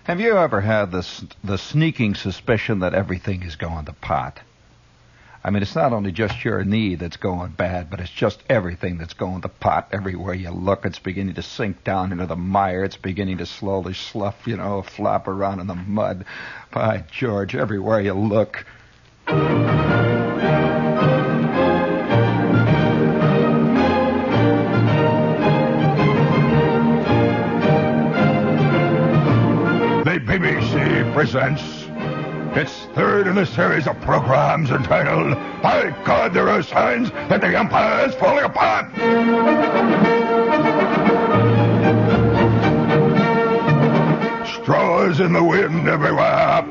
Have you ever had the sneaking suspicion that everything is going to pot? I mean, it's not only just your knee that's going bad, but it's just everything that's going to pot. Everywhere you look, it's beginning to sink down into the mire. It's beginning to slowly slough, flop around in the mud. By George, everywhere you look. The BBC presents its third in a series of programs entitled, By God, There Are Signs That the Empire is Falling Apart! Straws in the wind everywhere.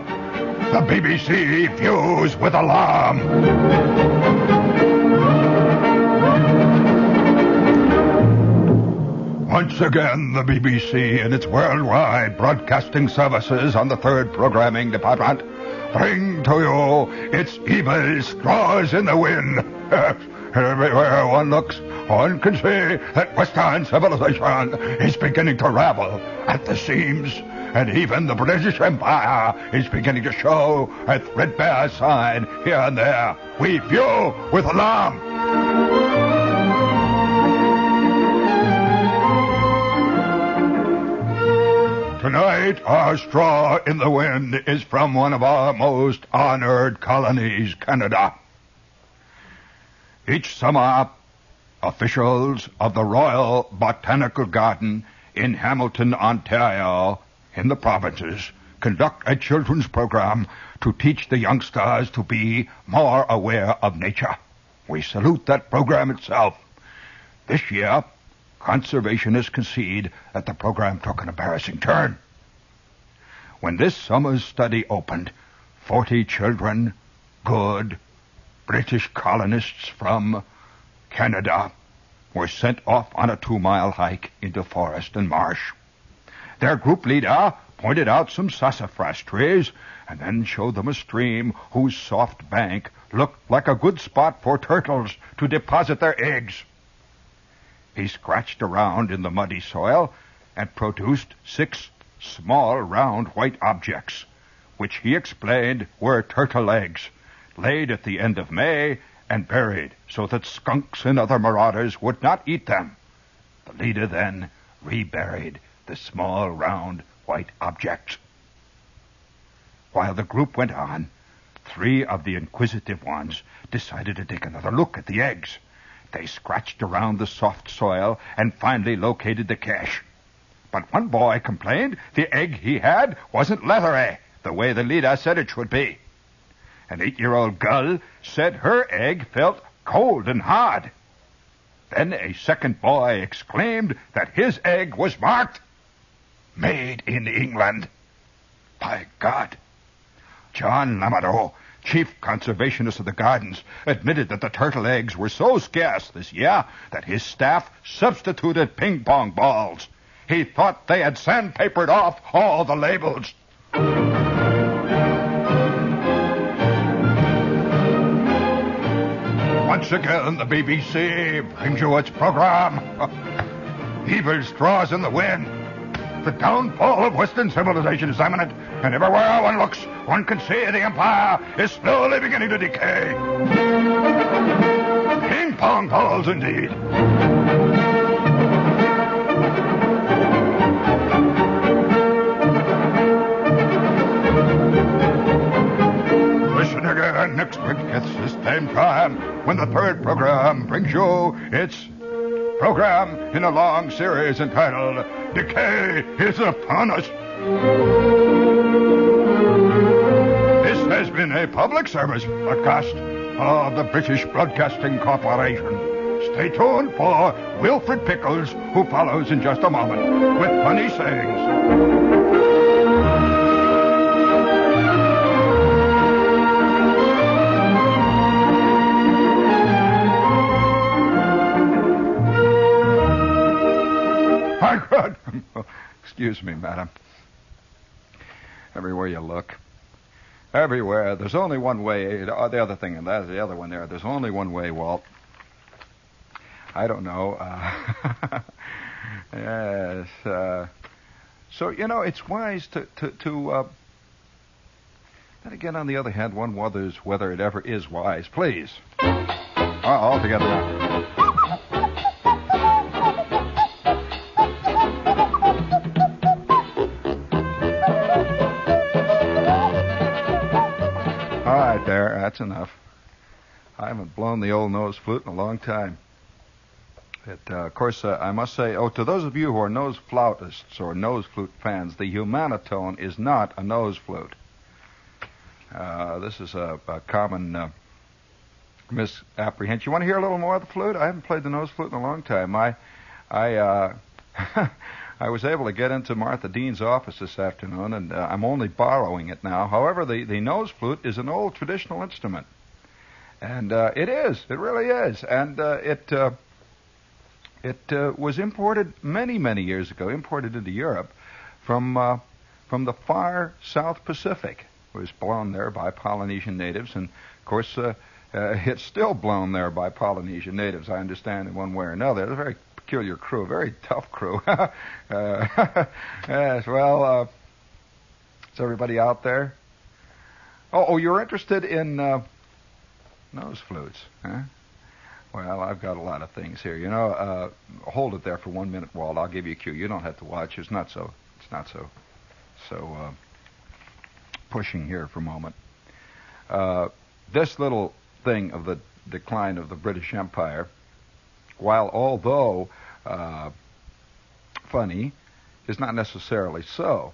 The BBC views with alarm. Once again, the BBC and its worldwide broadcasting services on the third programming department bring to you its evil straws in the wind. Everywhere one looks, one can see that Western civilization is beginning to ravel at the seams, and even the British Empire is beginning to show a threadbare sign here and there. We view with alarm. Tonight, our straw in the wind is from one of our most honored colonies, Canada. Each summer, officials of the Royal Botanical Garden in Hamilton, Ontario, in the provinces, conduct a children's program to teach the youngsters to be more aware of nature. We salute that program itself. This year, conservationists concede that the program took an embarrassing turn. When this summer's study opened, 40 children, good British colonists from Canada, were sent off on a 2-mile hike into forest and marsh. Their group leader pointed out some sassafras trees and then showed them a stream whose soft bank looked like a good spot for turtles to deposit their eggs. He scratched around in the muddy soil and produced 6 small, round, white objects, which he explained were turtle eggs, laid at the end of May and buried so that skunks and other marauders would not eat them. The leader then reburied the small, round, white objects. While the group went on, 3 of the inquisitive ones decided to take another look at the eggs. They scratched around the soft soil and finally located the cache. But one boy complained the egg he had wasn't leathery, the way the leader said it should be. An 8-year-old girl said her egg felt cold and hard. Then a second boy exclaimed that his egg was marked Made in England. By God. John Lamoureux, chief conservationist of the gardens, admitted that the turtle eggs were so scarce this year that his staff substituted ping-pong balls. He thought they had sandpapered off all the labels. Once again, the BBC brings you its program. Evil straws in the wind. The downfall of Western civilization is imminent, and everywhere one looks, one can see the empire is slowly beginning to decay. Ping-pong balls, indeed. Listen again next week at this same time when the third program brings you its program in a long series entitled Decay is Upon Us. This has been a public service broadcast of the British Broadcasting Corporation. Stay tuned for Wilfred Pickles, who follows in just a moment with funny sayings. Excuse me, madam. Everywhere you look. Everywhere. There's only one way. The other thing, and that's the other one there. There's only one way, Walt. I don't know. Yes. So, it's wise to then again, on the other hand, one wonders whether it ever is wise. Please. All together now. There, that's enough. I haven't blown the old nose flute in a long time. Of course, I must say, to those of you who are nose flautists or nose flute fans, the humanitone is not a nose flute. This is a common misapprehension. You want to hear a little more of the flute? I haven't played the nose flute in a long time. I was able to get into Martha Dean's office this afternoon, and I'm only borrowing it now. However, the nose flute is an old traditional instrument. And it is. It really is. And it was imported many, many years ago, imported into Europe from the far South Pacific. It was blown there by Polynesian natives, and, of course, it's still blown there by Polynesian natives, I understand, in one way or another. It's a very peculiar crew, very tough crew. Yes, well, is everybody out there? Oh, you're interested in nose flutes, huh? Well, I've got a lot of things here. Hold it there for 1 minute, Walt. I'll give you a cue. You don't have to watch. It's not so pushing here for a moment. This little thing of the decline of the British Empire, although funny, is not necessarily so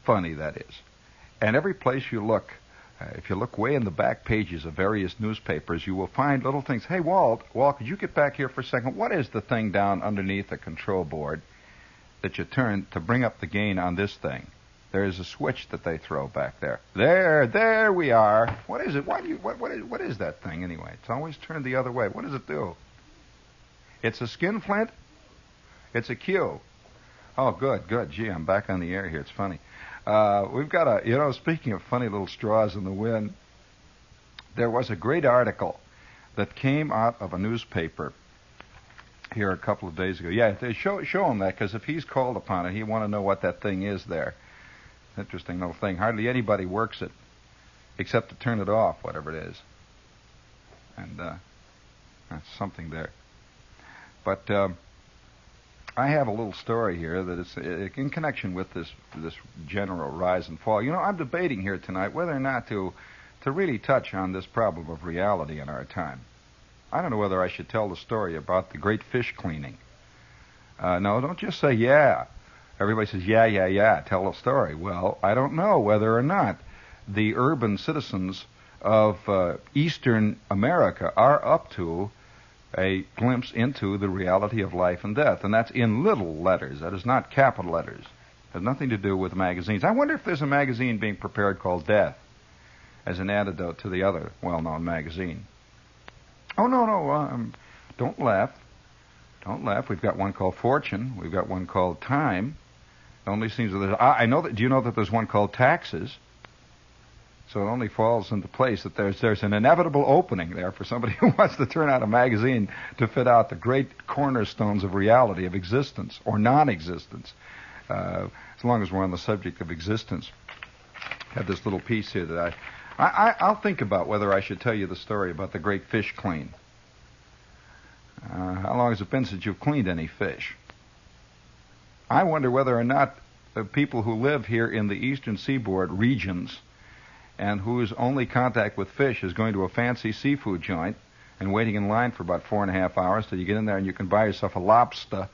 funny, that is. And every place you look, if you look way in the back pages of various newspapers, you will find little things. Hey, Walt, could you get back here for a second? What is the thing down underneath the control board that you turn to bring up the gain on this thing? There is a switch that they throw back there. There we are. What is it? What is that thing anyway? It's always turned the other way. What does it do? It's a skinflint? It's a cue. Oh, good. Gee, I'm back on the air here. It's funny. We've got speaking of funny little straws in the wind, there was a great article that came out of a newspaper here a couple of days ago. Yeah, they show him that, because if he's called upon it, he'll want to know what that thing is there. Interesting little thing. Hardly anybody works it except to turn it off, whatever it is. And that's something there. But I have a little story here that is in connection with this general rise and fall. I'm debating here tonight whether or not to really touch on this problem of reality in our time. I don't know whether I should tell the story about the great fish cleaning. No, don't just say yeah. Everybody says yeah, tell a story. Well, I don't know whether or not the urban citizens of Eastern America are up to a glimpse into the reality of life and death, and that's in little letters. That is not capital letters. It has nothing to do with magazines. I wonder if there's a magazine being prepared called Death as an antidote to the other well-known magazine. Oh, no, don't laugh. Don't laugh. We've got one called Fortune. We've got one called Time. It only seems that I know that. Do you know that there's one called Taxes? So it only falls into place that there's an inevitable opening there for somebody who wants to turn out a magazine to fit out the great cornerstones of reality, of existence or non-existence. As long as we're on the subject of existence, I have this little piece here that I'll think about whether I should tell you the story about the great fish clean. How long has it been since you've cleaned any fish? I wonder whether or not the people who live here in the eastern seaboard regions and whose only contact with fish is going to a fancy seafood joint and waiting in line for about 4.5 hours till you get in there and you can buy yourself a lobster.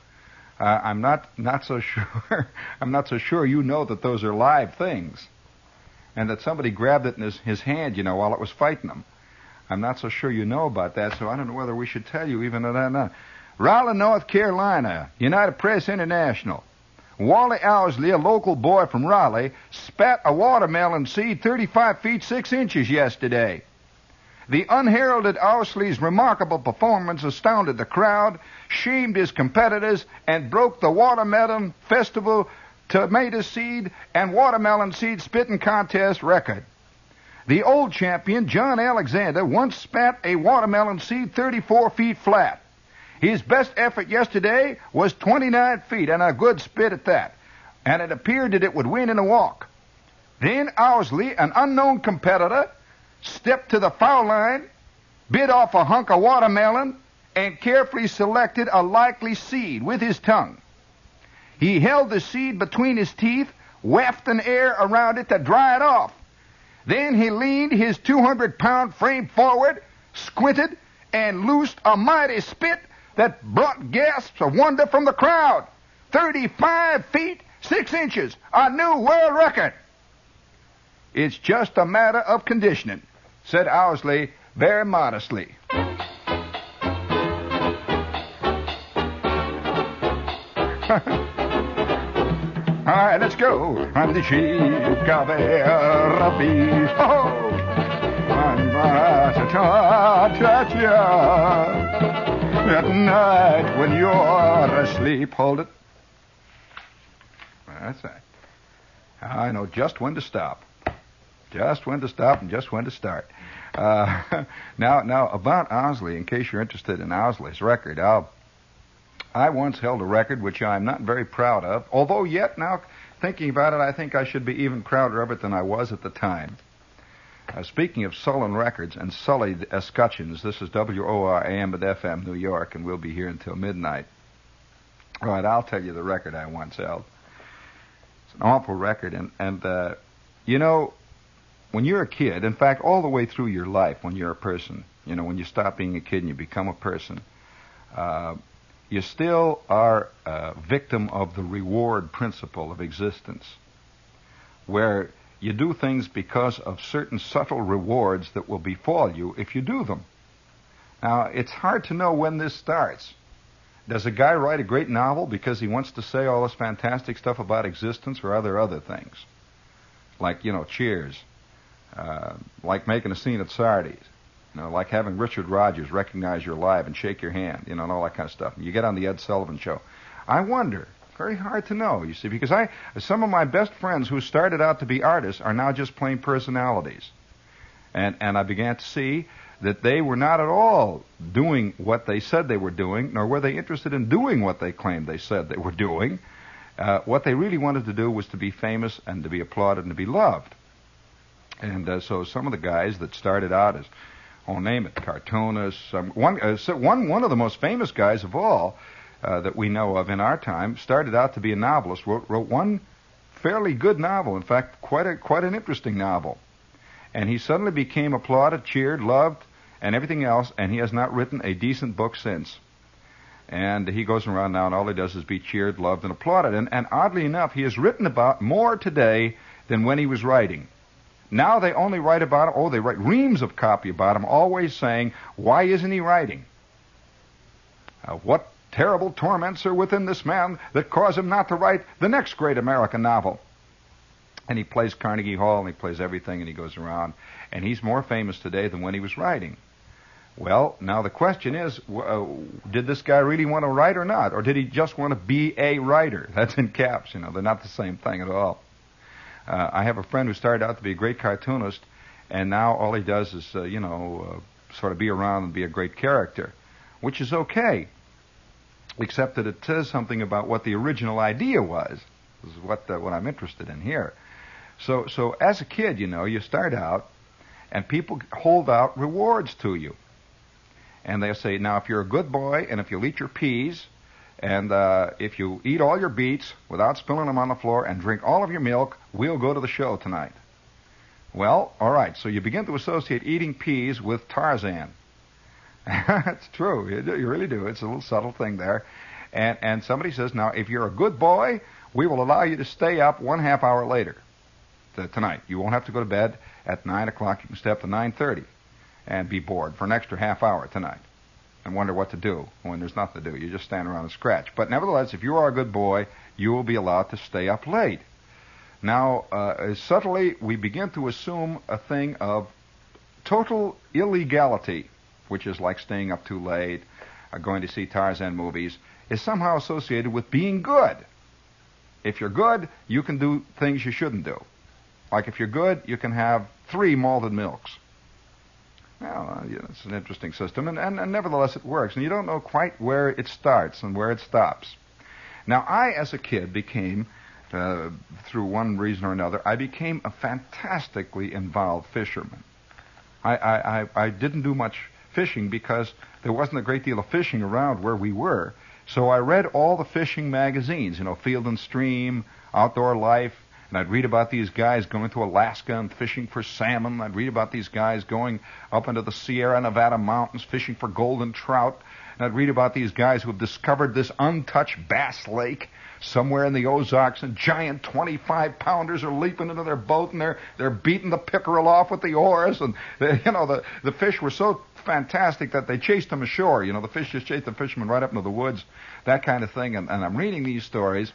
I'm not so sure. I'm not so sure you know that those are live things, and that somebody grabbed it in his hand, while it was fighting them. I'm not so sure you know about that, so I don't know whether we should tell you even that. Raleigh, North Carolina, United Press International. Wally Owsley, a local boy from Raleigh, spat a watermelon seed 35 feet 6 inches yesterday. The unheralded Owsley's remarkable performance astounded the crowd, shamed his competitors, and broke the Watermelon Festival tomato seed and watermelon seed spitting contest record. The old champion, John Alexander, once spat a watermelon seed 34 feet flat. His best effort yesterday was 29 feet, and a good spit at that. And it appeared that it would win in a walk. Then Owsley, an unknown competitor, stepped to the foul line, bit off a hunk of watermelon, and carefully selected a likely seed with his tongue. He held the seed between his teeth, wafting air around it to dry it off. Then he leaned his 200-pound frame forward, squinted, and loosed a mighty spit that brought gasps of wonder from the crowd. 35 feet 6 inches, a new world record. It's just a matter of conditioning, said Owsley very modestly. All right, let's go. On the Chicago Oh, at night when you're asleep. Hold it. That's right. I know just when to stop. Just when to stop and just when to start. Now about Owsley, in case you're interested in Owsley's record, I once held a record which I'm not very proud of, although yet now thinking about it, I think I should be even prouder of it than I was at the time. Speaking of sullen records and sullied escutcheons, this is WOR AM at FM New York, and we'll be here until midnight. All right, I'll tell you the record I once held. It's an awful record, and when you're a kid, in fact, all the way through your life, when you're a person, when you stop being a kid and you become a person, you still are a victim of the reward principle of existence, where you do things because of certain subtle rewards that will befall you if you do them. Now, it's hard to know when this starts. Does a guy write a great novel because he wants to say all this fantastic stuff about existence, or are there other things? Like, Cheers. Like making a scene at Sardi's. Like having Richard Rodgers recognize you're alive and shake your hand, and all that kind of stuff. You get on the Ed Sullivan Show. I wonder. Very hard to know, you see, because some of my best friends who started out to be artists are now just plain personalities. And I began to see that they were not at all doing what they said they were doing, nor were they interested in doing what they claimed they said they were doing. What they really wanted to do was to be famous and to be applauded and to be loved. And so some of the guys that started out as, name it, cartoonists, one of the most famous guys of all that we know of in our time started out to be a novelist, wrote one fairly good novel, in fact, quite an interesting novel. And he suddenly became applauded, cheered, loved, and everything else, and he has not written a decent book since. And he goes around now, and all he does is be cheered, loved, and applauded. And oddly enough, he has written about more today than when he was writing. Now they only write about him. Oh, they write reams of copy about him, always saying, why isn't he writing? What terrible torments are within this man that cause him not to write the next great American novel? And he plays Carnegie Hall, and he plays everything, and he goes around. And he's more famous today than when he was writing. Well, now the question is, did this guy really want to write or not? Or did he just want to be a writer? That's in caps, you know. They're not the same thing at all. I have a friend who started out to be a great cartoonist, and now all he does is, sort of be around and be a great character, which is okay, except that it says something about what the original idea was. This is what I'm interested in here. So as a kid, you start out, and people hold out rewards to you. And they'll say, now, if you're a good boy, and if you'll eat your peas, and if you eat all your beets without spilling them on the floor and drink all of your milk, we'll go to the show tonight. Well, all right, so you begin to associate eating peas with Tarzan. It's true. You really do. It's a little subtle thing there. And somebody says, now, if you're a good boy, we will allow you to stay up 1/2 hour later tonight. You won't have to go to bed at 9 o'clock. You can stay up to 9:30 and be bored for an extra ½ hour tonight and wonder what to do when there's nothing to do. You just stand around and scratch. But nevertheless, if you are a good boy, you will be allowed to stay up late. Now, subtly, we begin to assume a thing of total illegality, which is like staying up too late, going to see Tarzan movies, is somehow associated with being good. If you're good, you can do things you shouldn't do. Like if you're good, you can have 3 malted milks. Well, it's an interesting system, and nevertheless it works. And you don't know quite where it starts and where it stops. Now, I, as a kid, became, through one reason or another, I became a fantastically involved fisherman. I didn't do much fishing because there wasn't a great deal of fishing around where we were. So I read all the fishing magazines, Field and Stream, Outdoor Life, and I'd read about these guys going to Alaska and fishing for salmon. I'd read about these guys going up into the Sierra Nevada mountains fishing for golden trout. And I'd read about these guys who have discovered this untouched bass lake somewhere in the Ozarks, and giant 25-pounders are leaping into their boat, and they're beating the pickerel off with the oars. And the fish were so fantastic that they chased them ashore. The fish just chased the fishermen right up into the woods, that kind of thing. And I'm reading these stories.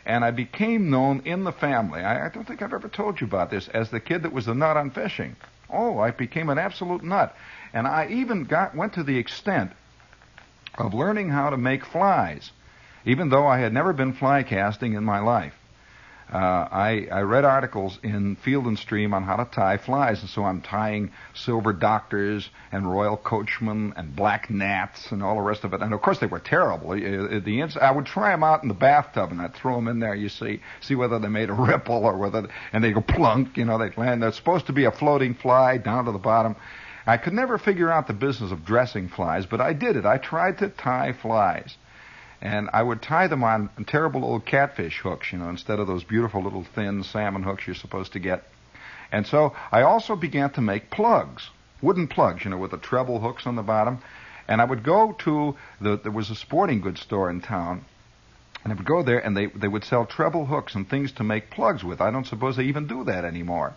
And I became known in the family, I don't think I've ever told you about this, as the kid that was the nut on fishing. Oh, I became an absolute nut. And I even went to the extent of learning how to make flies, even though I had never been fly casting in my life. I read articles in Field and Stream on how to tie flies, and so I'm tying silver doctors and royal coachmen and black gnats and all the rest of it. And of course they were terrible. I would try them out in the bathtub, and I'd throw them in there, see whether they made a ripple or and they go plunk, they'd land. They're supposed to be a floating fly down to the bottom. I could never figure out the business of dressing flies, but I did it. I tried to tie flies. And I would tie them on terrible old catfish hooks, instead of those beautiful little thin salmon hooks you're supposed to get. And so I also began to make plugs, wooden plugs, with the treble hooks on the bottom. And I would go to, there was a sporting goods store in town, and I would go there, and they would sell treble hooks and things to make plugs with. I don't suppose they even do that anymore.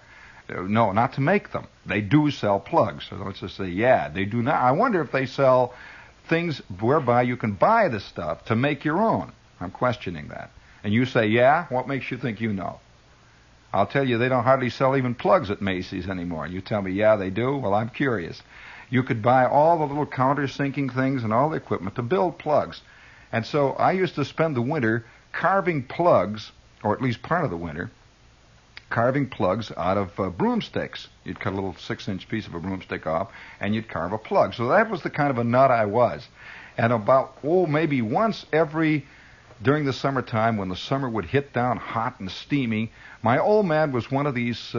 No, not to make them. They do sell plugs. So let's just say, yeah, they do not. I wonder if they sell things whereby you can buy the stuff to make your own. I'm questioning that. And you say, yeah? What makes you think you know? I'll tell you, they don't hardly sell even plugs at Macy's anymore. You tell me, yeah, they do? Well, I'm curious. You could buy all the little countersinking things and all the equipment to build plugs. And so I used to spend the winter carving plugs, or at least part of the winter, carving plugs out of broomsticks. You'd cut a little 6-inch piece of a broomstick off, and you'd carve a plug. So that was the kind of a nut I was. And about, maybe once during the summertime, when the summer would hit down hot and steamy, my old man was one of these, he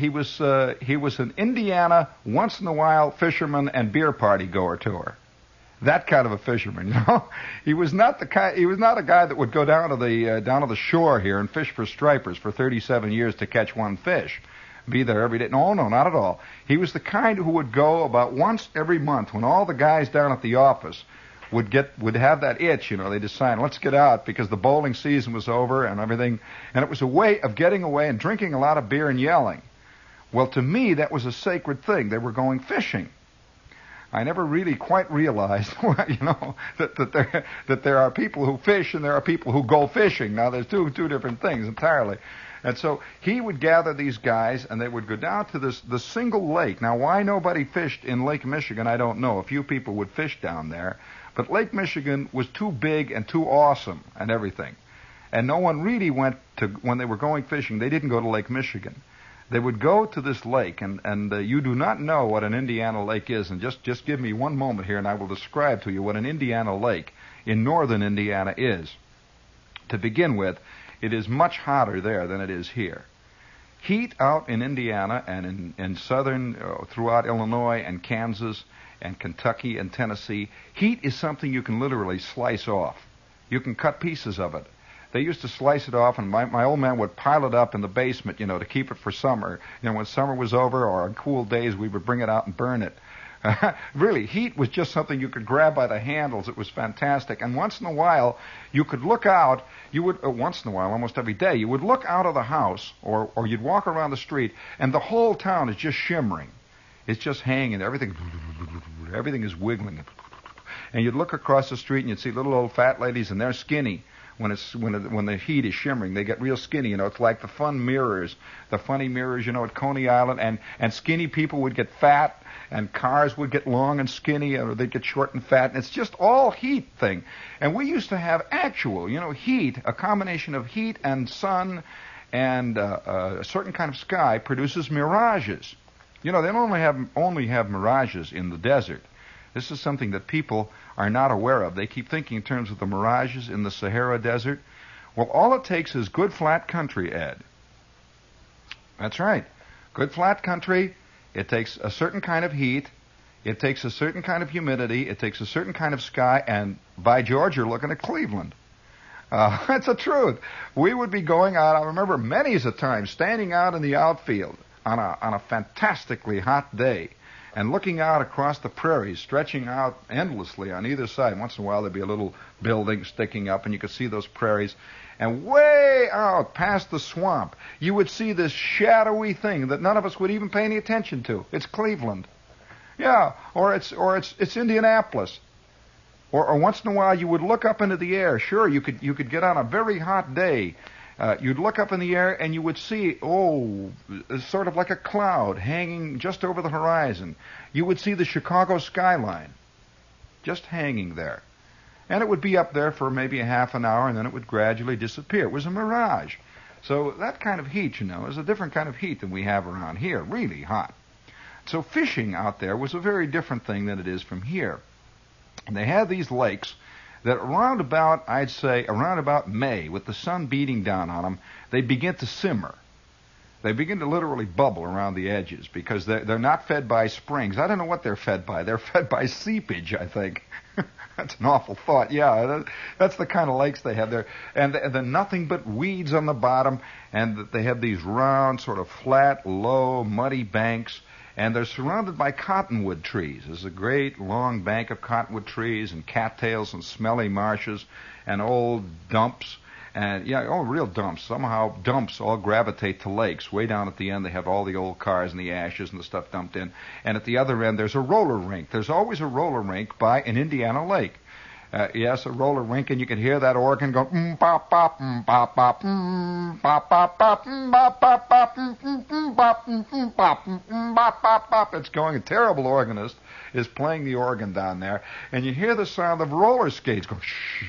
was an Indiana, once-in-a-while fisherman and beer party goer tour. That kind of a fisherman, He was not a guy that would go down to the shore here and fish for stripers for 37 years to catch one fish. Be there every day. No, not at all. He was the kind who would go about once every month when all the guys down at the office would have that itch, they decide, let's get out, because the bowling season was over and everything, and it was a way of getting away and drinking a lot of beer and yelling. Well, to me, that was a sacred thing. They were going fishing. I never really quite realized, that there are people who fish and there are people who go fishing. Now, there's two different things entirely. And so he would gather these guys, and they would go down to the single lake. Now, why nobody fished in Lake Michigan, I don't know. A few people would fish down there. But Lake Michigan was too big and too awesome and everything. And no one really went to, when they were going fishing, they didn't go to Lake Michigan. They would go to this lake, and you do not know what an Indiana lake is. And just give me one moment here, and I will describe to you what an Indiana lake in northern Indiana is. To begin with, it is much hotter there than it is here. Heat out in Indiana and in southern, throughout Illinois and Kansas and Kentucky and Tennessee, heat is something you can literally slice off. You can cut pieces of it. They used to slice it off, and my old man would pile it up in the basement, to keep it for summer. When summer was over or on cool days, we would bring it out and burn it. Really, heat was just something you could grab by the handles. It was fantastic. And once in a while, you could look out. You would, once in a while, almost every day, you would look out of the house, or you'd walk around the street, and the whole town is just shimmering. It's just hanging. Everything is wiggling. And you'd look across the street, and you'd see little old fat ladies, and they're skinny. When the heat is shimmering, they get real skinny. It's like the funny mirrors at Coney Island, and skinny people would get fat, and cars would get long and skinny, or they'd get short and fat, and it's just all heat thing. And we used to have actual, heat, a combination of heat and sun, and a certain kind of sky produces mirages. They don't only have mirages in the desert. This is something that people are not aware of. They keep thinking in terms of the mirages in the Sahara Desert. Well, all it takes is good flat country, Ed. That's right. Good flat country. It takes a certain kind of heat. It takes a certain kind of humidity. It takes a certain kind of sky. And by George, you're looking at Cleveland. That's the truth. We would be going out. I remember many's a time standing out in the outfield on a fantastically hot day, and looking out across the prairies, stretching out endlessly on either side. Once in a while, there'd be a little building sticking up, and you could see those prairies. And way out past the swamp, you would see this shadowy thing that none of us would even pay any attention to. It's Cleveland. Yeah, or it's Indianapolis. Or once in a while, you would look up into the air. Sure, you could get on a very hot day. You'd look up in the air and you would see, sort of like a cloud hanging just over the horizon. You would see the Chicago skyline just hanging there. And it would be up there for maybe a half an hour, and then it would gradually disappear. It was a mirage. So that kind of heat, is a different kind of heat than we have around here, really hot. So fishing out there was a very different thing than it is from here. And they had these lakes that around about May, with the sun beating down on them, they begin to simmer. They begin to literally bubble around the edges because they're not fed by springs. I don't know what they're fed by. They're fed by seepage, I think. That's an awful thought. Yeah, that's the kind of lakes they have there. And they're nothing but weeds on the bottom, and they have these round, sort of flat, low, muddy banks. And they're surrounded by cottonwood trees. There's a great long bank of cottonwood trees and cattails and smelly marshes and old dumps. And, real dumps. Somehow dumps all gravitate to lakes. Way down at the end, they have all the old cars and the ashes and the stuff dumped in. And at the other end, there's a roller rink. There's always a roller rink by an Indiana lake. Yes, a roller rink, and you can hear that organ go bop bop bop bop bop bop bop bop bop bop bop bop bop bop. It's going. A terrible organist is playing the organ down there, and you hear the sound of roller skates go shh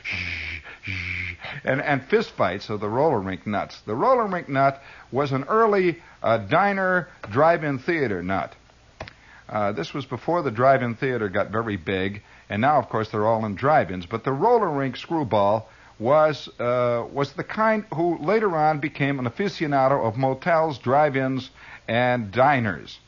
shh shh, and fist fights of the roller rink nuts. The roller rink nut was an early diner drive-in theater nut. This was before the drive-in theater got very big. And now, of course, they're all in drive-ins. But the roller rink screwball was the kind who later on became an aficionado of motels, drive-ins, and diners.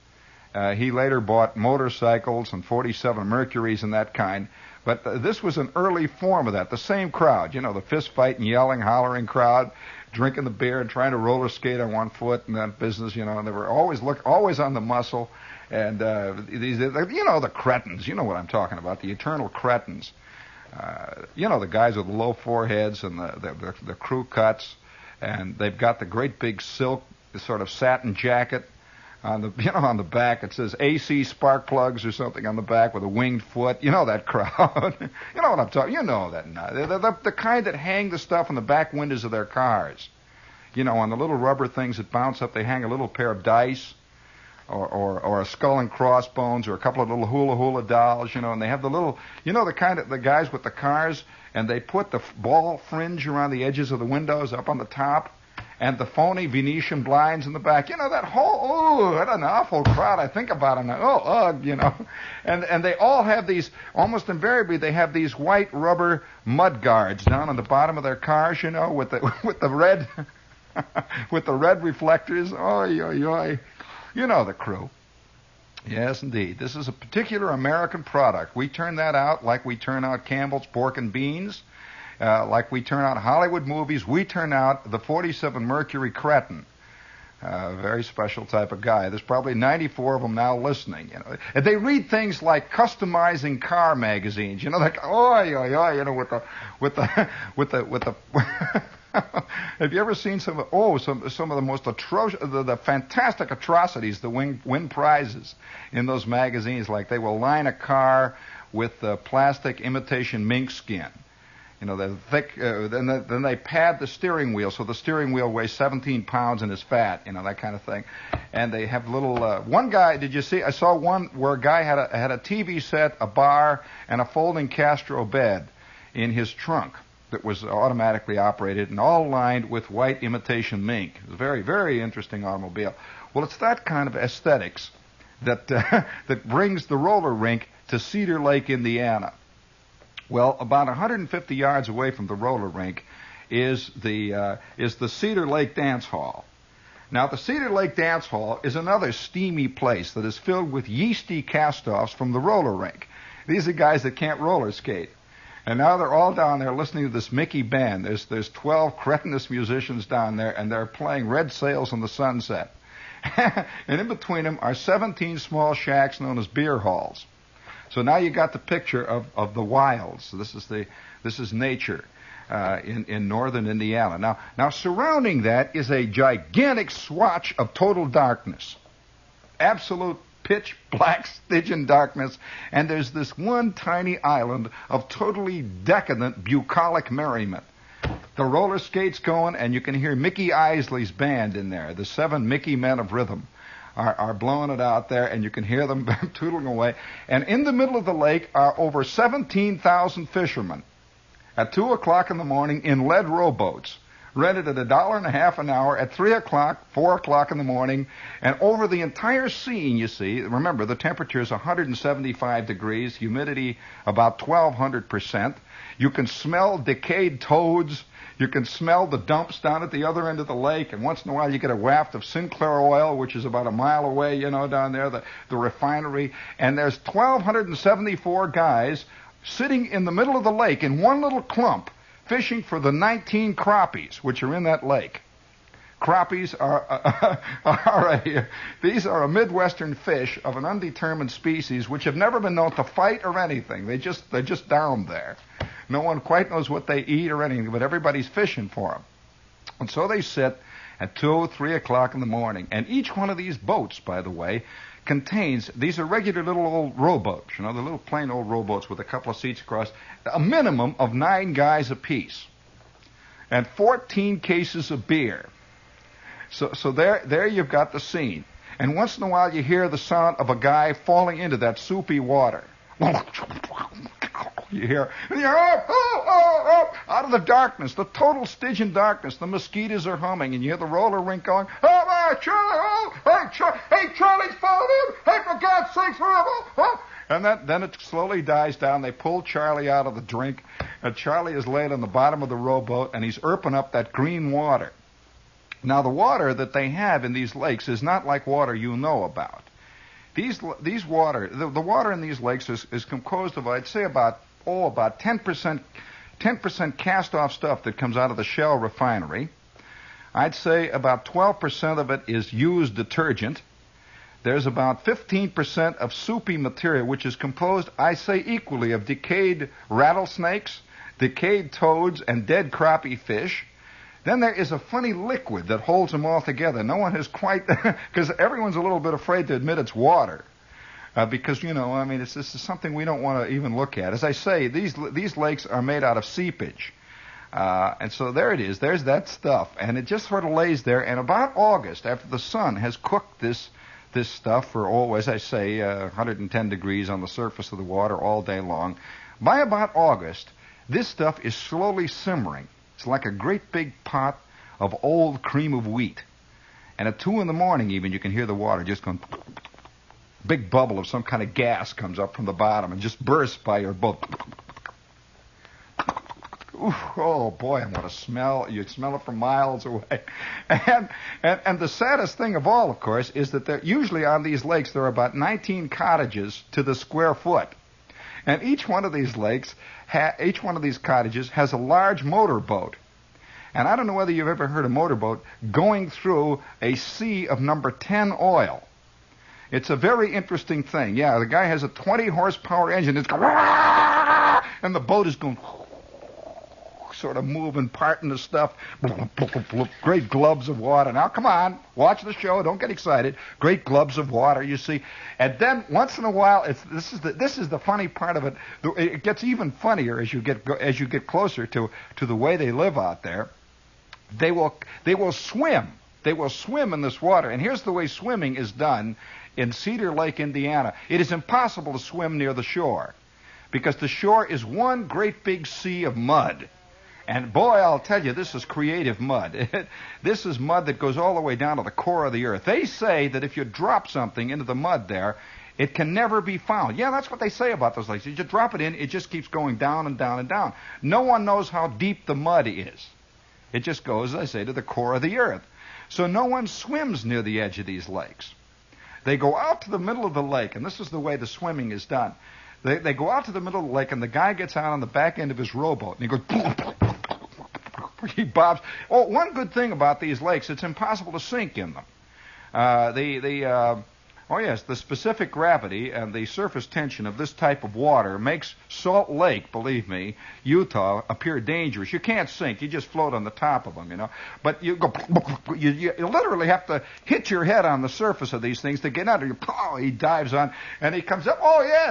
He later bought motorcycles and 47 Mercuries and that kind. But this was an early form of that. The same crowd, the fist fight and yelling, hollering crowd, drinking the beer and trying to roller skate on one foot and that business, and they were always on the muscle. And these, the cretins. You know what I'm talking about, the eternal cretins. The guys with the low foreheads and the crew cuts, and they've got the great big silk sort of satin jacket on the back. It says AC spark plugs or something on the back with a winged foot. You know that crowd. You know what I'm talking. You know that. They're the kind that hang the stuff on the back windows of their cars. On the little rubber things that bounce up, they hang a little pair of dice, or a skull and crossbones, or a couple of little hula dolls. And they have the little, the guys with the cars, and they put the ball fringe around the edges of the windows up on the top, and the phony Venetian blinds in the back. That whole, what an awful crowd. I think about it now. And they all have these, almost invariably, they have these white rubber mud guards down on the bottom of their cars, with the red, with the red reflectors. Oy, oy, oy. You know the crew. Yes, indeed. This is a particular American product. We turn that out like we turn out Campbell's Pork and Beans. Like we turn out Hollywood movies, we turn out the 47 Mercury cretin. A very special type of guy. There's probably 94 of them now listening. And they read things like customizing car magazines. Like oi oi oi. With the. Have you ever seen some of the most atrocious, the fantastic atrocities that win prizes in those magazines? Like they will line a car with plastic imitation mink skin. They're thick. Then they pad the steering wheel so the steering wheel weighs 17 pounds and is fat. That kind of thing. And they have little. One guy, did you see? I saw one where a guy had a TV set, a bar, and a folding Castro bed in his trunk that was automatically operated and all lined with white imitation mink. It was a very, very interesting automobile. Well, it's that kind of aesthetics that that brings the roller rink to Cedar Lake, Indiana. Well, about 150 yards away from the roller rink is the Cedar Lake Dance Hall. Now, the Cedar Lake Dance Hall is another steamy place that is filled with yeasty cast-offs from the roller rink. These are guys that can't roller skate. And now they're all down there listening to this Mickey band. There's 12 cretinous musicians down there, and they're playing Red Sails on the Sunset. And in between them are 17 small shacks known as beer halls. So now you got the picture of the wilds. So this is nature in northern Indiana. Now surrounding that is a gigantic swatch of total darkness, absolute pitch black Stygian darkness, and there's this one tiny island of totally decadent bucolic merriment. The roller skates going, and you can hear Mickey Isley's band in there. The 7 Mickey Men of Rhythm are blowing it out there, and you can hear them tootling away. And in the middle of the lake are over 17,000 fishermen at 2 o'clock in the morning in lead rowboats, rented at $1.50 an hour at 3 o'clock, 4 o'clock in the morning, and over the entire scene, you see, remember, the temperature is 175 degrees, humidity about 1,200%. You can smell decayed toads. You can smell the dumps down at the other end of the lake, and once in a while you get a waft of Sinclair oil, which is about a mile away, down there, the refinery. And there's 1,274 guys sitting in the middle of the lake in one little clump, fishing for the 19 crappies, which are in that lake. Crappies these are a Midwestern fish of an undetermined species which have never been known to fight or anything. They're just down there. No one quite knows what they eat or anything, but everybody's fishing for them. And so they sit at 2, 3 o'clock in the morning. And each one of these boats, by the way, contains, these are regular little old rowboats, the little plain old rowboats with a couple of seats across, a minimum of 9 guys apiece, and 14 cases of beer. So there you've got the scene. And once in a while you hear the sound of a guy falling into that soupy water. You hear out of the darkness, the total Stygian darkness, the mosquitoes are humming, and you hear the roller rink going, Charlie, hey, Charlie's falling in, hey, for God's sakes, and then it slowly dies down. They pull Charlie out of the drink, and Charlie is laid on the bottom of the rowboat, and he's erping up that green water. Now, the water that they have in these lakes is not like water you know about. The water in these lakes is composed of, I'd say, about 10% cast-off stuff that comes out of the Shell refinery. I'd say about 12% of it is used detergent. there's about 15% of soupy material, which is composed, I say, equally of decayed rattlesnakes, decayed toads, and dead crappie fish. Then there is a funny liquid that holds them all together. No one has quite, because everyone's a little bit afraid to admit it's water. Because, this is something we don't want to even look at. As I say, these lakes are made out of seepage. And so there it is. There's that stuff. And it just sort of lays there. And about August, after the sun has cooked this stuff for, as I say, 110 degrees on the surface of the water all day long, by about August, this stuff is slowly simmering. It's like a great big pot of old cream of wheat. And at 2 in the morning even, you can hear the water just going... Big bubble of some kind of gas comes up from the bottom and just bursts by your boat. Ooh, oh boy, and what a smell. You smell it from miles away. And the saddest thing of all, of course, is that usually on these lakes there are about 19 cottages to the square foot. And each one of these cottages has a large motorboat. And I don't know whether you've ever heard a motorboat going through a sea of number 10 oil. It's a very interesting thing. Yeah, the guy has a 20 horsepower engine. It's going, and the boat is going, sort of moving, parting the stuff. Great globs of water. Now, come on, watch the show. Don't get excited. Great globs of water, you see. And then once in a while, this is the funny part of it. It gets even funnier as you get closer to the way they live out there. They will swim. They will swim in this water. And here's the way swimming is done in Cedar Lake, Indiana. It is impossible to swim near the shore because the shore is one great big sea of mud. And boy, I'll tell you, this is creative mud. This is mud that goes all the way down to the core of the earth. They say that if you drop something into the mud there, it can never be found. Yeah, that's what they say about those lakes. You just drop it in, it just keeps going down and down and down. No one knows how deep the mud is. It just goes, as I say, to the core of the earth. So no one swims near the edge of these lakes. They go out to the middle of the lake, and this is the way the swimming is done. They go out to the middle of the lake, and the guy gets out on the back end of his rowboat, and he goes... He bobs. Oh, one good thing about these lakes, it's impossible to sink in them. The specific gravity and the surface tension of this type of water makes Salt Lake, believe me, Utah, appear dangerous. You can't sink. You just float on the top of them, But you literally have to hit your head on the surface of these things to get under. He dives on, and he comes up,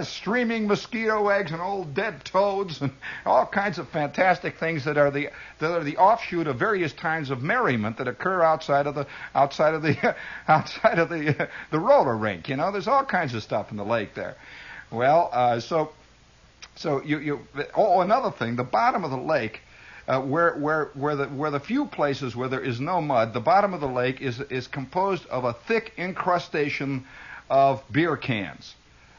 streaming mosquito eggs and old dead toads and all kinds of fantastic things that are the offshoot of various kinds of merriment that occur outside of the roller rink. There's all kinds of stuff in the lake there. Well, another thing, the bottom of the lake, where the few places where there is no mud, the bottom of the lake is composed of a thick incrustation of beer cans.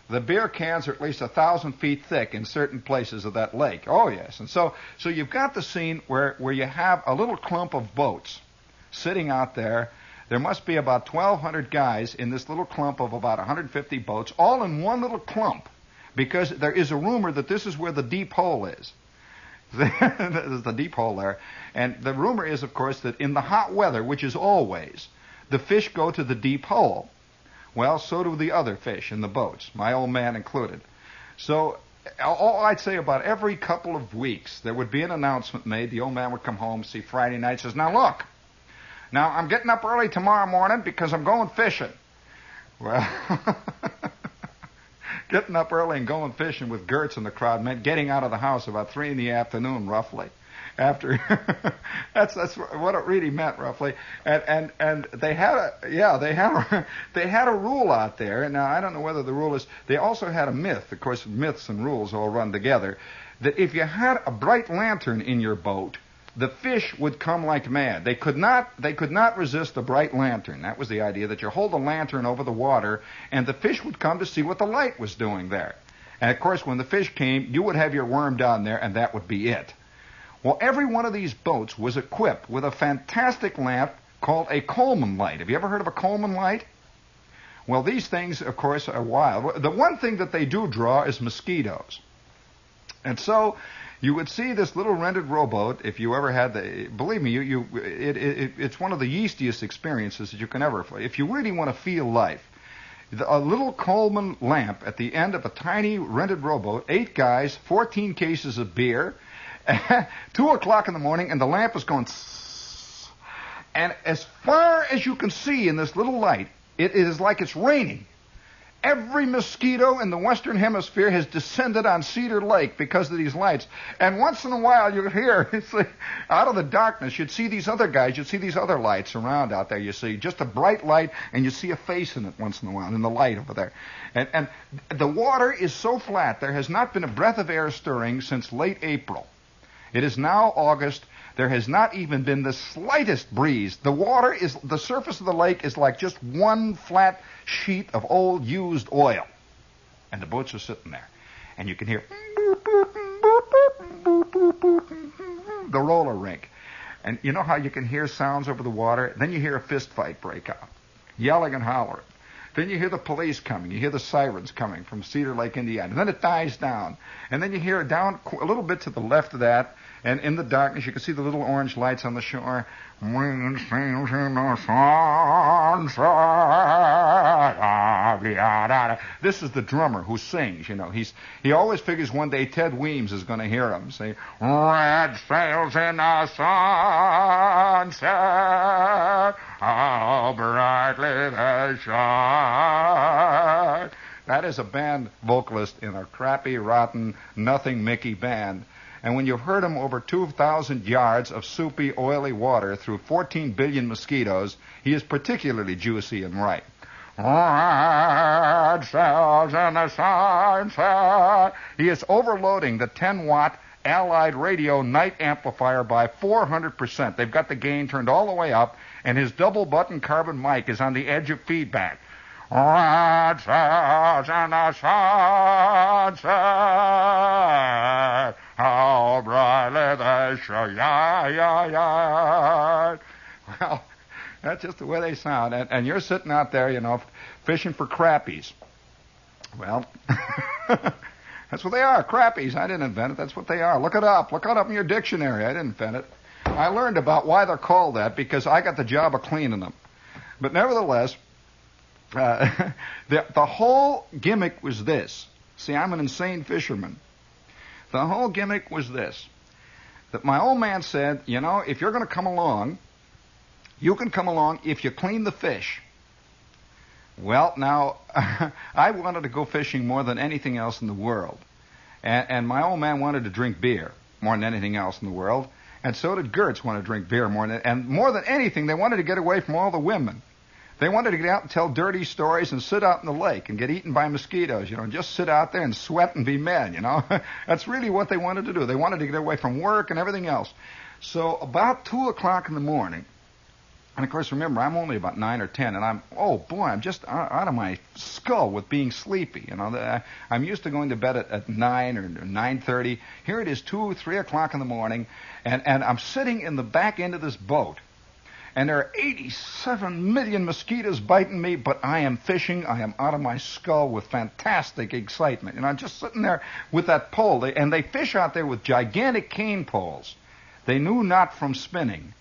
The beer cans are at least 1,000 feet thick in certain places of that lake. Oh yes, and so you've got the scene where you have a little clump of boats sitting out there. There must be about 1,200 guys in this little clump of about 150 boats, all in one little clump, because there is a rumor that this is where the deep hole is. There's the deep hole there. And the rumor is, of course, that in the hot weather, which is always, the fish go to the deep hole. Well, so do the other fish in the boats, my old man included. So all I'd say about every couple of weeks, there would be an announcement made. The old man would come home, see Friday night, says, now look, I'm getting up early tomorrow morning because I'm going fishing. Well, getting up early and going fishing with Gertz in the crowd meant getting out of the house about 3 in the afternoon, roughly. After that's what it really meant, roughly. And they had a rule out there. And now I don't know whether the rule is. They also had a myth. Of course, myths and rules all run together. That if you had a bright lantern in your boat, the fish would come like mad. They could not resist a bright lantern. That was the idea, that you hold a lantern over the water and the fish would come to see what the light was doing there. And of course, when the fish came, you would have your worm down there and that would be it. Well, every one of these boats was equipped with a fantastic lamp called a Coleman light. Have you ever heard of a Coleman light? Well, these things, of course, are wild. The one thing that they do draw is mosquitoes. And so you would see this little rented rowboat, if you ever had believe me, it's one of the yeastiest experiences that you can ever, if you really want to feel life. A little Coleman lamp at the end of a tiny rented rowboat, 8 guys, 14 cases of beer, 2 o'clock in the morning, and the lamp is going tss. And as far as you can see in this little light, it is like it's raining. Every mosquito in the Western Hemisphere has descended on Cedar Lake because of these lights. And once in a while, you'd hear, it's like, out of the darkness, you'd see these other guys, you'd see these other lights around out there, you see. Just a bright light, and you see a face in it once in a while, in the light over there. And the water is so flat, there has not been a breath of air stirring since late April. It is now August. There has not even been the slightest breeze. The surface of the lake is like just one flat sheet of old used oil. And the boats are sitting there. And you can hear the roller rink. And you know how you can hear sounds over the water? Then you hear a fist fight break out, yelling and hollering. Then you hear the police coming. You hear the sirens coming from Cedar Lake, Indiana. And then it dies down. And then you hear down a little bit to the left of that, and in the darkness, you can see the little orange lights on the shore. Wind sails in the sunset. This is the drummer who sings, you know. He always figures one day Ted Weems is going to hear him say, red sails in the sunset, how brightly they shine. That is a band vocalist in a crappy, rotten, nothing Mickey band. And when you've heard him over 2,000 yards of soupy, oily water through 14 billion mosquitoes, he is particularly juicy and right. Red sails in the sunset. He is overloading the 10-watt Allied radio night amplifier by 400%. They've got the gain turned all the way up, and his double-button carbon mic is on the edge of feedback. Red sails in the sunset, how brightly they shine. Well, that's just the way they sound. And you're sitting out there, you know, fishing for crappies. Well, that's what they are, crappies. I didn't invent it. That's what they are. Look it up. Look it up in your dictionary. I didn't invent it. I learned about why they're called that because I got the job of cleaning them. But nevertheless, the whole gimmick was this. See, I'm an insane fisherman. The whole gimmick was this. That my old man said, you know, if you're going to come along, you can come along if you clean the fish. Well, now, I wanted to go fishing more than anything else in the world. And my old man wanted to drink beer more than anything else in the world. And so did Gertz want to drink beer more than anything, they wanted to get away from all the women. They wanted to get out and tell dirty stories and sit out in the lake and get eaten by mosquitoes, you know, and just sit out there and sweat and be men, you know. That's really what they wanted to do. They wanted to get away from work and everything else. So about 2 o'clock in the morning, and of course, remember, I'm only about 9 or 10, and I'm just out of my skull with being sleepy, you know. I'm used to going to bed at 9 or 9:30. Here it is 2, 3 o'clock in the morning, and I'm sitting in the back end of this boat. And there are 87 million mosquitoes biting me, but I am fishing. I am out of my skull with fantastic excitement. And I'm just sitting there with that pole. They fish out there with gigantic cane poles. They knew not from spinning.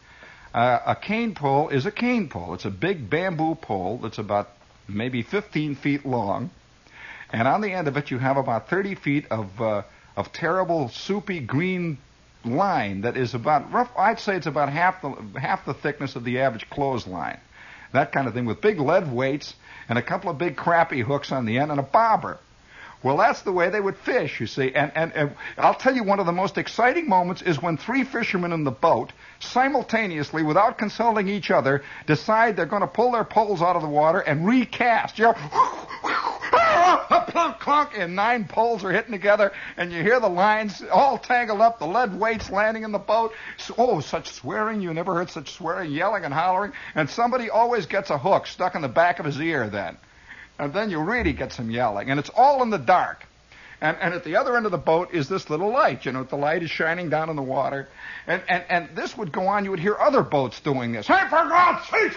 A cane pole is a cane pole. It's a big bamboo pole that's about maybe 15 feet long. And on the end of it, you have about 30 feet of terrible, soupy green line that is about I'd say it's about half the thickness of the average clothesline. That kind of thing with big lead weights and a couple of big crappie hooks on the end and a bobber. Well, that's the way they would fish, you see. And I'll tell you, one of the most exciting moments is when 3 fishermen in the boat simultaneously, without consulting each other, decide they're going to pull their poles out of the water and recast. You know, plunk, clunk, and 9 poles are hitting together, and you hear the lines all tangled up, the lead weights landing in the boat. Oh, such swearing. You never heard such swearing, yelling and hollering. And somebody always gets a hook stuck in the back of his ear then. And then you really get some yelling. And it's all in the dark. And at the other end of the boat is this little light. You know, the light is shining down in the water. And this would go on. You would hear other boats doing this. Hey, for God's sake,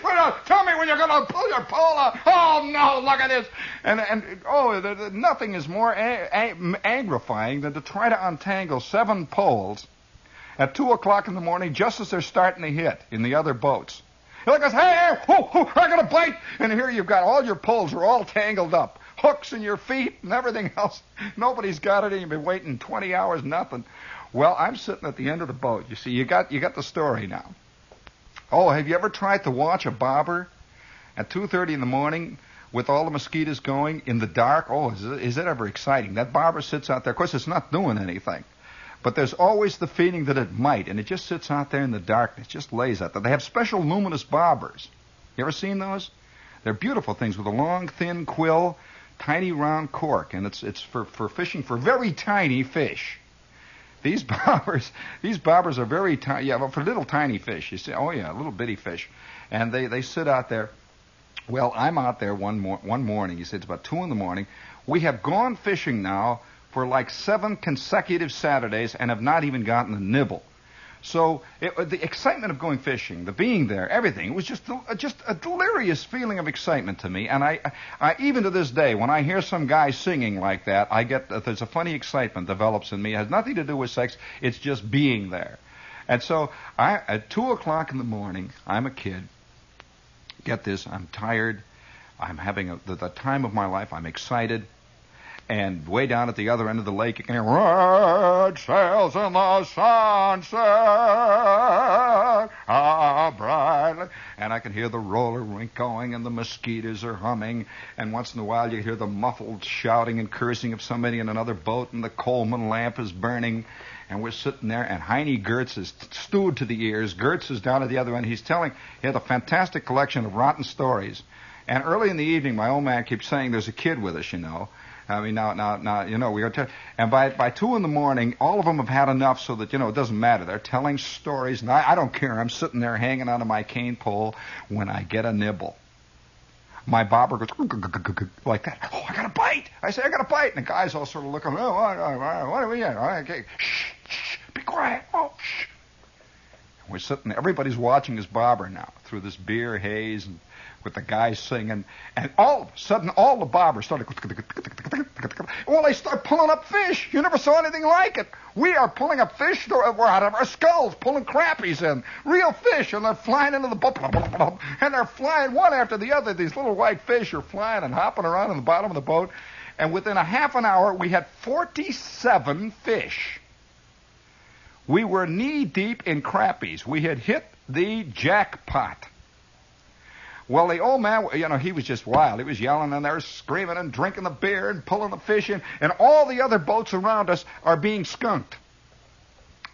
tell me when you're going to pull your pole out. Oh, no, look at this. Nothing is more aggravifying than to try to untangle 7 poles at 2 o'clock in the morning just as they're starting to hit in the other boats. He goes, hey, I got a bite. And here you've got all your poles are all tangled up. Hooks in your feet and everything else. Nobody's got it, and you've been waiting 20 hours, nothing. Well, I'm sitting at the end of the boat. You see, you got the story now. Oh, have you ever tried to watch a bobber at 2:30 in the morning with all the mosquitoes going in the dark? Oh, is it ever exciting? That bobber sits out there. Of course, it's not doing anything. But there's always the feeling that it might, and it just sits out there in the darkness, just lays out there. They have special luminous bobbers. You ever seen those? They're beautiful things with a long, thin quill, tiny round cork, and it's for fishing for very tiny fish. These bobbers are very tiny. Yeah, but for little tiny fish. You see, oh yeah, little bitty fish, and they sit out there. Well, I'm out there one morning. You see, it's about 2 in the morning. We have gone fishing now for like 7 consecutive Saturdays and have not even gotten a nibble. So the excitement of going fishing, the being there, everything, it was just a delirious feeling of excitement to me. And I even to this day, when I hear some guy singing like that, there's a funny excitement develops in me. It has nothing to do with sex. It's just being there. And so at 2 o'clock in the morning, I'm a kid. Get this, I'm tired. I'm having the time of my life. I'm excited. And way down at the other end of the lake, you can hear red sails in the sunset, brightly. And I can hear the roller rink going, and the mosquitoes are humming. And once in a while, you hear the muffled shouting and cursing of somebody in another boat, and the Coleman lamp is burning. And we're sitting there, and Heine Gertz is stewed to the ears. Gertz is down at the other end. He had a fantastic collection of rotten stories. And early in the evening, my old man keeps saying, there's a kid with us, you know. I mean, now, you know, we are and by 2 in the morning, all of them have had enough so that, you know, it doesn't matter. They're telling stories, and I don't care. I'm sitting there hanging onto my cane pole when I get a nibble. My bobber goes like that. Oh, I got a bite. I say, I got a bite. And the guys all sort of look, oh, what are we in? Okay. Shh, be quiet. Oh, shh. And we're sitting there. Everybody's watching his bobber now through this beer haze and with the guys singing, and all of a sudden, all the bobbers started. Well, they start pulling up fish. You never saw anything like it. We are pulling up fish. We're out of our skulls, pulling crappies in, real fish, and they're flying into the boat, and they're flying one after the other. These little white fish are flying and hopping around in the bottom of the boat, and within a half an hour, we had 47 fish. We were knee-deep in crappies. We had hit the jackpot. Well, the old man, you know, he was just wild. He was yelling and there, screaming and drinking the beer and pulling the fish in. And all the other boats around us are being skunked.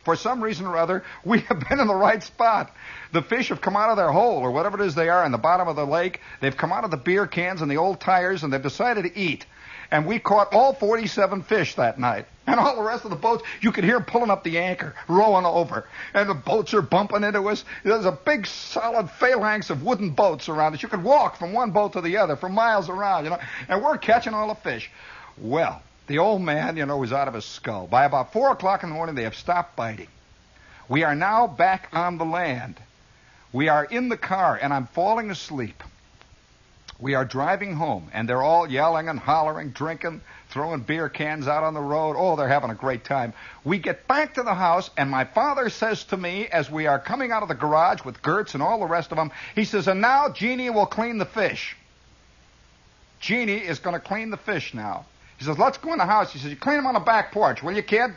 For some reason or other, we have been in the right spot. The fish have come out of their hole, or whatever it is they are, in the bottom of the lake. They've come out of the beer cans and the old tires, and they've decided to eat. And we caught all 47 fish that night. And all the rest of the boats, you could hear them pulling up the anchor, rowing over. And the boats are bumping into us. There's a big, solid phalanx of wooden boats around us. You could walk from one boat to the other for miles around, you know. And we're catching all the fish. Well, the old man, you know, was out of his skull. By about 4 o'clock in the morning, they have stopped biting. We are now back on the land. We are in the car, and I'm falling asleep. We are driving home, and they're all yelling and hollering, drinking, throwing beer cans out on the road. Oh, they're having a great time. We get back to the house, and my father says to me, as we are coming out of the garage with Gertz and all the rest of them, he says, and now Jeannie will clean the fish. Jeannie is going to clean the fish now. He says, let's go in the house. He says, you clean them on the back porch, will you, kid?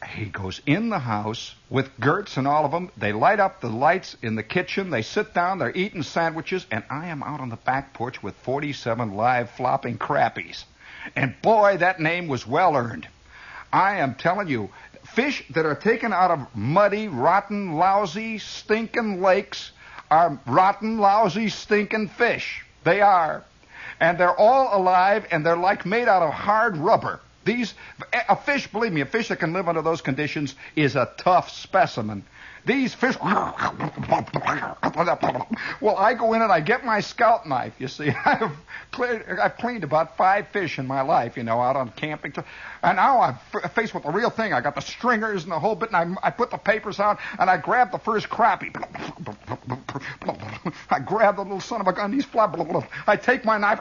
He goes in the house with Gertz and all of them. They light up the lights in the kitchen. They sit down. They're eating sandwiches. And I am out on the back porch with 47 live flopping crappies. And boy, that name was well earned. I am telling you, fish that are taken out of muddy, rotten, lousy, stinking lakes are rotten, lousy, stinking fish. They are. And they're all alive, and they're like made out of hard rubber. A fish, believe me, a fish that can live under those conditions is a tough specimen. These fish, well, I go in and I get my scout knife, you see. I've cleaned about 5 fish in my life, you know, out on camping. And now I'm faced with the real thing. I got the stringers and the whole bit, and I put the papers on, and I grab the first crappie. I grab the little son of a gun, he's fly. I take my knife.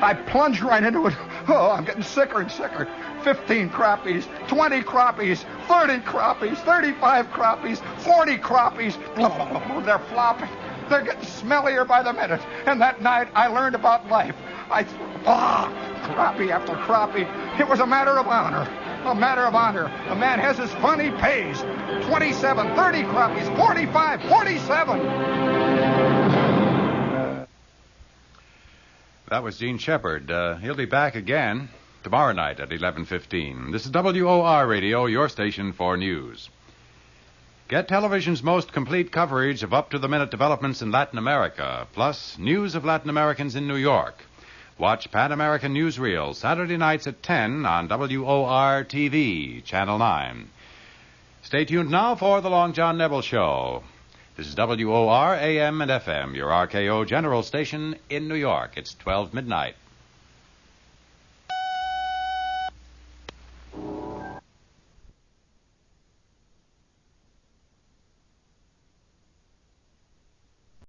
I plunge right into it. Oh, I'm getting sicker and sicker. 15 crappies, 20 crappies, 30 crappies, 35 crappies, 40 crappies. They're flopping. They're getting smellier by the minute. And that night I learned about life. Crappie after crappie. It was a matter of honor. A matter of honor. A man has his fun, he pays. 27, 30 crappies, 45, 47. That was Gene Shepard. He'll be back again tomorrow night at 11:15. This is WOR Radio, your station for news. Get television's most complete coverage of up-to-the-minute developments in Latin America, plus news of Latin Americans in New York. Watch Pan American Newsreel Saturday nights at 10 on WOR TV, Channel 9. Stay tuned now for the Long John Nebel Show. This is WOR AM and FM, your RKO General Station in New York. It's 12 midnight.